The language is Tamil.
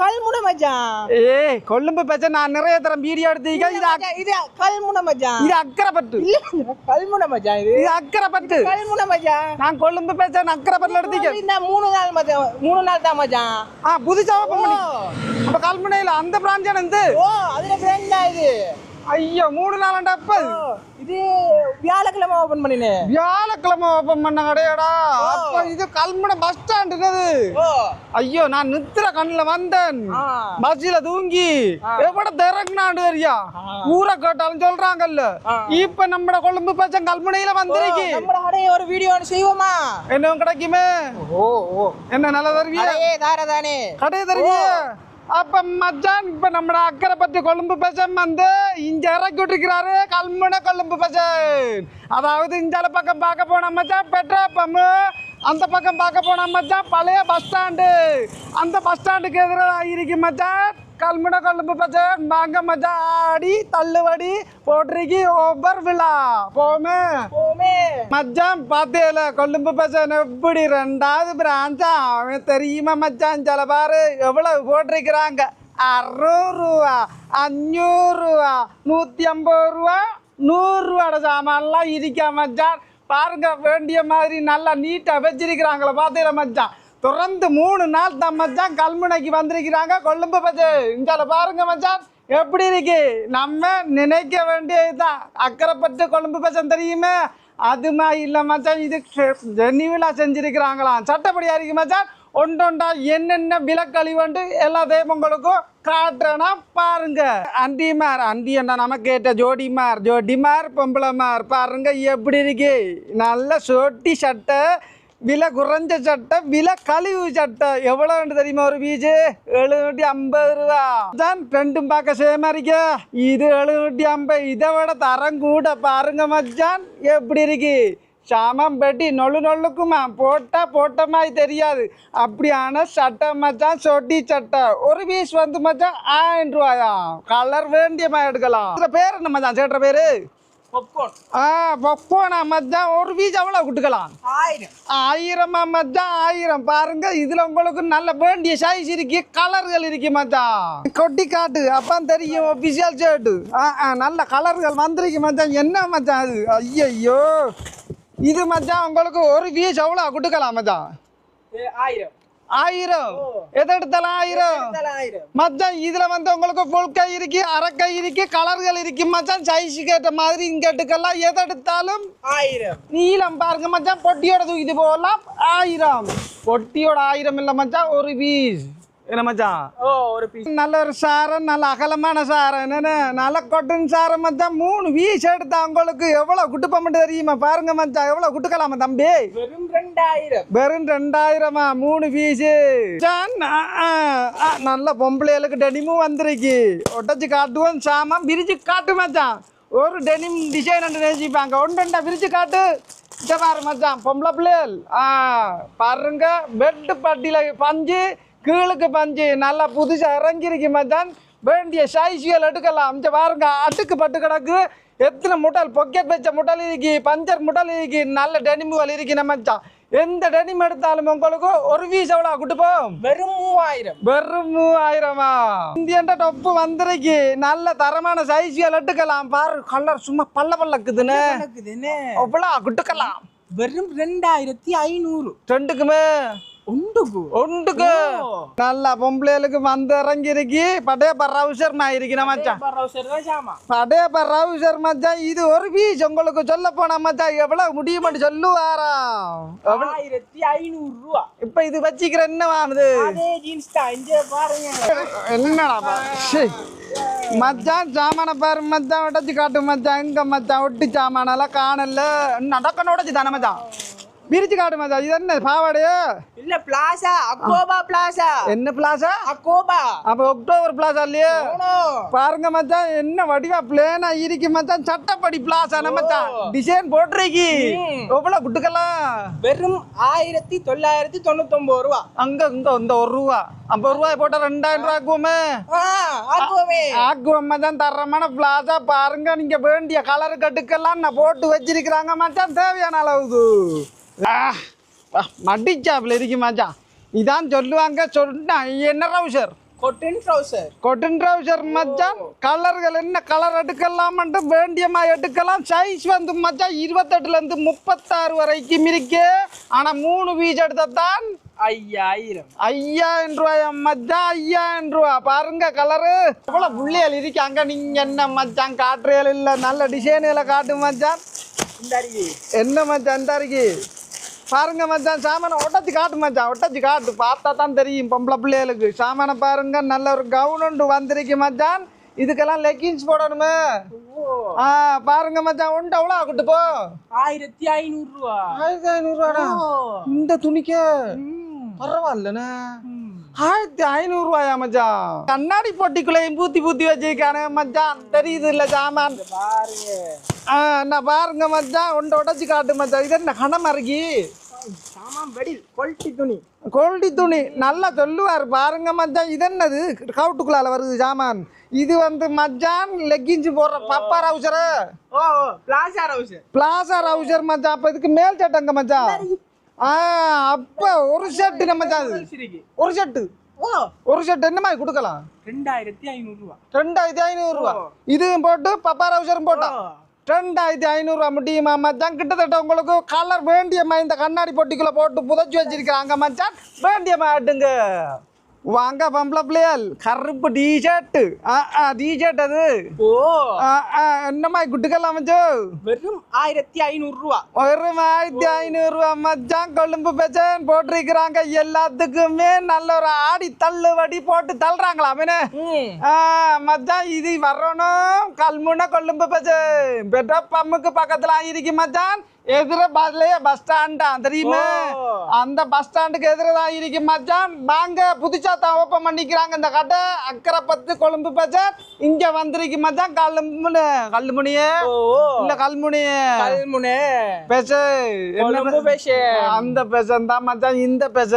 கல்முனை மச்சான். ஏய் கொழும்பு பேச்ச நான் நிறைய தரம் வீடியோ எடுத்தீங்க. இது கல்முனை மச்சான். இது அக்கரைப்பட்டு. இல்ல கல்முனை மச்சான். இது அக்கரைப்பட்டு. கல்முனை மச்சான். நான் கொழும்பு பேச்ச அக்கரைப்பட்டுல எடுத்தீங்க. இந்த 3 நாள் மச்சான். 3 நாள் தான் மச்சான். புதுசா ஓபன் பண்ணி. அப்ப கல்முனையில அந்த பிரான்ச் என்னது? அதுல பிரான்ச் தான் இது. ஐயோ 3 நாளாண்டா அப்ப. இது வியாழக்கிழமை ஓபன் பண்ணினேன். வியாழக்கிழமை ஓபன் பண்ண கடையாடா. அப்ப இது கல்முனை பஸ் ஸ்டாண்ட் இது. ஐயோ நான் நித்திர கண்ணுல வந்தேன். பஸ்ல தூங்கி எவ்வளவு திறக்குனாண்டு தெரியா. ஊரை கேட்டாலும் சொல்றாங்கல்ல. இப்ப நம்ம கொழும்பு பச்சை கல்முனையில வந்திருக்கு. நம்ம கடையை ஒரு வீடியோ செய்வோமா? என்ன கிடைக்குமே? என்ன நல்லா தருவியா? தாரதானே கடையை தருவியா? அப்ப மச்சான் இப்ப நம்ம அக்கறை பற்றி கொழும்பு பச்சன் வந்து இங்க இறக்கி விட்டுருக்கிறாரு. கல்முனை கொழும்பு பச்சன். அதாவது இந்த பக்கம் பார்க்க போன மச்சான் பெட்ரோல் பம்பு, அந்த பக்கம் பார்க்க போன மச்சான் பழைய பஸ் ஸ்டாண்டு. அந்த பஸ் ஸ்டாண்டுக்கு எதிராக இருக்கு மச்சான் கல்முனை கொழும்பு பச்சன். வாங்க மச்சான் ஆடி தள்ளுபடி போட்டிருக்கி ஒவ்வொரு விழா போமே மச்சான். பார்த்தேல கொழும்பு பச்சன் எப்படி 2வது பிரான்ச்சா அவன் தெரியுமா மச்சான்? சில பாரு எவ்வளவு போட்டிருக்கிறாங்க. 600 ரூபா, 500 ரூபா, 150 ரூபா, 100 ரூபாட சாமான்லாம் இருக்கா மச்சான். பாருங்க வேண்டிய மாதிரி நல்லா நீட்டா வச்சிருக்கிறாங்களா. பார்த்தேல மச்சான் தொடர்ந்து 3 நாள் தான் மச்சான் கல்முனைக்கு வந்திருக்கிறாங்க கொழும்பு பச்சை. இங்கால பாருங்க மச்சான் எப்படி இருக்கு. நம்ம நினைக்க வேண்டியதுதான் அக்கறைப்பட்டு கொழும்பு பச்சை தெரியுமே. அது மாதிரி இல்லை மச்சான். இது ஜெனிவிலா செஞ்சிருக்கிறாங்களாம். சட்டப்படியா இருக்கு மச்சான். ஒன்றொண்டா என்னென்ன விலக்கழிவுண்டு எல்லாத்தையும் உங்களுக்கும் காட்டுறேன்னா பாருங்க. அண்டிமார் அண்டியண்டா நம்ம கேட்ட ஜோடிமார் பொம்பளைமார் பாருங்க எப்படி இருக்கு. நல்ல சொட்டி சட்டை, விலை குறைஞ்ச சட்டை, விலை கழிவு சட்டை. எவ்வளோன்னு தெரியுமா ஒரு பீஸு? 750 ரூபா தான். ரெண்டும் பார்க்க சேமா இருக்க. இது 750. இதை விட தரம் கூட. பாருங்க மச்சான் எப்படி இருக்கு. சாமான் பெட்டி நொல்லுக்குமா போட்ட மாதிரி தெரியாது. அப்படியான சட்டை மச்சான். சொட்டி சட்டை ஒரு பீஸ் வந்து மச்சான் 1000 ரூபாயா. கலர் வேண்டிய மாதிரி எடுக்கலாம். இதில் பேர் என்ன மச்சான்? சேட்டுற பேரு பொப்போனா மச்சான். ஒரு பீஸ் எவ்வளவு குட்டுக்கலாம்? 1000 மச்சான். 1000 பாருங்க. இதுல உங்களுக்கு நல்ல வேண்டிய சைஸ் இருக்கு, கலர்கள் இருக்கு மச்சான். கொட்டி காட்டு அப்பதான் தெரியும் ஒபிஷியல் ஷர்ட்டு. நல்ல கலர்கள் வந்திருக்கு மச்சான். என்ன மச்சான் அது? ஐயோ இது மச்சான் உங்களுக்கு ஒரு பீஸ் எவ்வளவு குட்டுக்கலாம் மச்சான்? 1000. எதை எடுத்தாலும் 1000 மச்சான். இதுல வந்து உங்களுக்கு ஃபுல் கை இருக்கு, அரைக்கை இருக்கு, கலர்கள் இருக்கு மச்சான். சைஸ் கேட்ட மாதிரி இங்க எடுக்கலாம். எதை எடுத்தாலும் 1000. நீளம் பாருங்க மச்சான். பொட்டியோட தூக்கிட்டு போகலாம் 1000. பொட்டியோட 1000 இல்ல மச்சான், ஒரு பீஸ். என்ன மச்சான்? ஒரு பீஸ். நல்ல ஒரு சாரம், நல்ல அகலமான சாரம். என்னன்னு நல்ல கொட்டன் சாரம் மச்சான். 3 பீஸ் எடுத்தா உங்களுக்கு எவ்வளவு குட்டுப்பம் தெரியுமா? பாருங்க மச்சான் எவ்வளவு குட்டுக்கலாமா தம்பி? வெறும் 2000. 3 பீஸ். நல்ல பொம்பளைகளுக்கு டெனிமும் வந்திருக்கு. ஒட்டச்சு காட்டுவோம். சாமான் விரிச்சு காட்டு மச்சான். ஒரு டெனிம் டிசைன் நினைச்சுப்பாங்க. ஒன்றா விரிச்சு காட்டு. இதை பாரு மச்சான் பொம்பளை பிள்ளைகள். பாருங்க பெட்டு பட்டியில பஞ்சு, கீழுக்கு பஞ்சு நல்லா புதுசா இறங்கிருக்கு மச்சான். வேண்டிய சைஸ்கள் எடுக்கலாம். இங்க பாருங்க அடுக்கு பட்டு கிடக்கு. எத்தனை முட்டல் பொக்கெட் வச்ச முட்டல் இருக்கு, பஞ்சர் முட்டல் இருக்கு, நல்ல டெனிமுகள் இருக்கு மச்சான். எந்த டெனிம் எடுத்தாலும் உங்களுக்கு ஒரு பீஸ் எவ்வளவு குட்டுப்போம்? வெறும் 3000. வெறும் 3000. இந்தியன் டொப்பு வந்திருக்கு. நல்ல தரமான சைஸ்கள் எடுக்கலாம். பாரு கலர் சும்மா பல்லக்குதுன்னு அவ்வளவு குட்டுக்கலாம். வெறும் 2500. ரெண்டுக்குமே ஒன்றுக்கு நல்லா பொம்பளைகளுக்கு வந்து இறங்கி இருக்கு. படையப்ப ரவுசர் இருக்கு மச்சான். படையப்ப ரவுசர் மச்சான். இது ஒரு பீஸ் உங்களுக்கு சொல்ல போனா மச்சான் எவ்வளவு முடியுமாட்டு சொல்லுவாரா? 1500 ரூபா. இப்ப இது வச்சிக்கிற என்ன வாங்குது? என்னடா மச்சான் சாமான பாரு மச்சான். உடச்சு காட்டு மச்சான். எங்க மச்சான் ஒட்டி சாமானெல்லாம் காணல. நடக்கணும் உடச்சு தானே மச்சான். விரிச்சு காட்டு மச்சான். இது என்ன பாவாடையா? இல்ல பிளாசா, அக்கோபா பிளாசா. என்ன பிளாசா? அக்கோபா. அப்ப அக்டோபர் பிளாசா இல்லையா? பாருங்க மச்சான் என்ன வடிவா பிளேனா இருக்கு மச்சான். சட்டப்படி பிளாசா மச்சான். டிசைன் போட்டுருக்கு. எவ்வளவு குட்டுக்கலாம்? வெறும் 1999 ரூபா. அங்க இங்க இந்த 1 ரூபா 50 ரூபாய் போட்டா 2000 ரூபாய் ஆக்குவோம் மச்சான். தரமான பிளாசா பாருங்க. நீங்க வேண்டிய கலர் கட்டுக்கெல்லாம் நான் போட்டு வச்சிருக்கிறாங்க மச்சான். தேவையான அளவுக்கு மடிச்சாப்புல இருக்கு மச்சான். இதான் சொல்லுவாங்க. சொன்னா என்ன ரவுசர் cotton trouser. காட்டன் ட்ரவுசர் மச்சான் கலர்கள் என்ன கலர் எடுக்கலாம்ன்ட்டு வேண்டியமா எடுக்கலாம் சைஸ் வந்து மச்சான் 28ல இருந்து 36 வரைக்கும் இருக்கு ஆனா 3 பீஸ் எடுத்தான் 5000. 5000 ரூபாய் மச்சான் 5000 ரூபா பாருங்க கலரு எவ்வளவு புள்ளியல் இருக்கு அங்க நீங்க என்ன மச்சான் காட்டுறேல் இல்ல நல்ல டிசைன்களை காட்டு மச்சான் இந்த அருகே. என்ன மச்சான் இந்த இருக்கு பாருங்க மச்சான் சாமான ஒட்டச்சு காட்டு மச்சான் ஒட்டச்சு காட்டு பார்த்தா தான் தெரியும் பொம்பளை பிள்ளைகளுக்கு சாமான பாருங்க நல்ல ஒரு கவுன் ஒன்று வந்திருக்கு மச்சான் இதுக்கெல்லாம் லெக்கின்ஸ் போடணுமே பாருங்க மச்சான் ஒன்று அவ்வளோ ஆகட்டு போ 1500 ரூபா. 1500 ரூபாடா இந்த துணிக்கு பரவாயில்லண்ணே 1500 ரூபாயா மச்சான் கண்ணாடி பொட்டிக்குள்ளையும் பூத்தி பூத்தி வச்சிருக்கானே மச்சான் தெரியுது இல்ல சாமான் பாருங்க. நான் பாருங்க மச்சான் ஒன்றை உடச்சி காட்டு மச்சான் இது என்ன கணம் இறக்கி சாமான் வெடி குவாலிட்டி துணி. கோல்டி துணி நல்லா சொல்லுவார் பாருங்க மச்சான் இது என்னது கவுட்டுக்குள்ளால வருது சாமான் இது வந்து மச்சான் லெக்கின்ஸ் போடுற பப்பா ரவுசரு ஓ பிளாசா ரவுசர். பிளாசா ரவுசர் மச்சான் அப்ப இதுக்கு மேல் சட்டங்க மச்சான் அப்ப ஒரு ஷர்ட் மச்சான் அது ஒரு ஷர்ட் ஒரு ஷர்ட் என்ன மாதிரி கொடுக்கலாம் 2500 ரூபா. 2500 ரூபா இதுவும் போட்டு பப்பா ரவுசரும் போட்டா 2500 ரூபா முடியுமா மச்சான் கிட்டத்தட்ட உங்களுக்கு கலர் வேண்டியம்மா இந்த கண்ணாடி பொட்டிக்குள்ள போட்டு புதைச்சி வச்சிருக்கிறாங்க மச்சான் வேண்டியம்மா ஆட்டுங்க வாங்க பொம்பளை பிள்ளையால் கருப்பு டிஷர்ட் டிஷர்ட் அது ஓ என்னம்மா குட்டுக்கலாம் மச்சோ வெறும் 1500 ரூபா. ஒரு 1500 ரூபா மச்சான் கொழும்பு பெச்சன் போட்டிருக்கிறாங்க எல்லாத்துக்குமே நல்ல ஒரு ஆடி தள்ளுபடி போட்டு தள்ளுறாங்களா மச்சான் இது வரணும் கல்முனை கொழும்பு பெச்சன் பெட்ரா பம்முக்கு பக்கத்துல இருக்கு மச்சான் எதிர பஸ் ஸ்டாண்டா தெரியுமா அந்த பஸ் ஸ்டாண்டுக்கு எதிரதான் இருக்கு மச்சான் வாங்க புதுசா தான் ஓப்பன் பண்ணிக்கிறாங்க இந்த கடை அக்கறை 10 கொழும்பு பஜார் இங்க வந்திருக்கு மச்சான் கல்முனையே இல்ல கல்முனை பேச கொழும்பு பேச அந்த பேசன் தான் மச்சான் இந்த பேச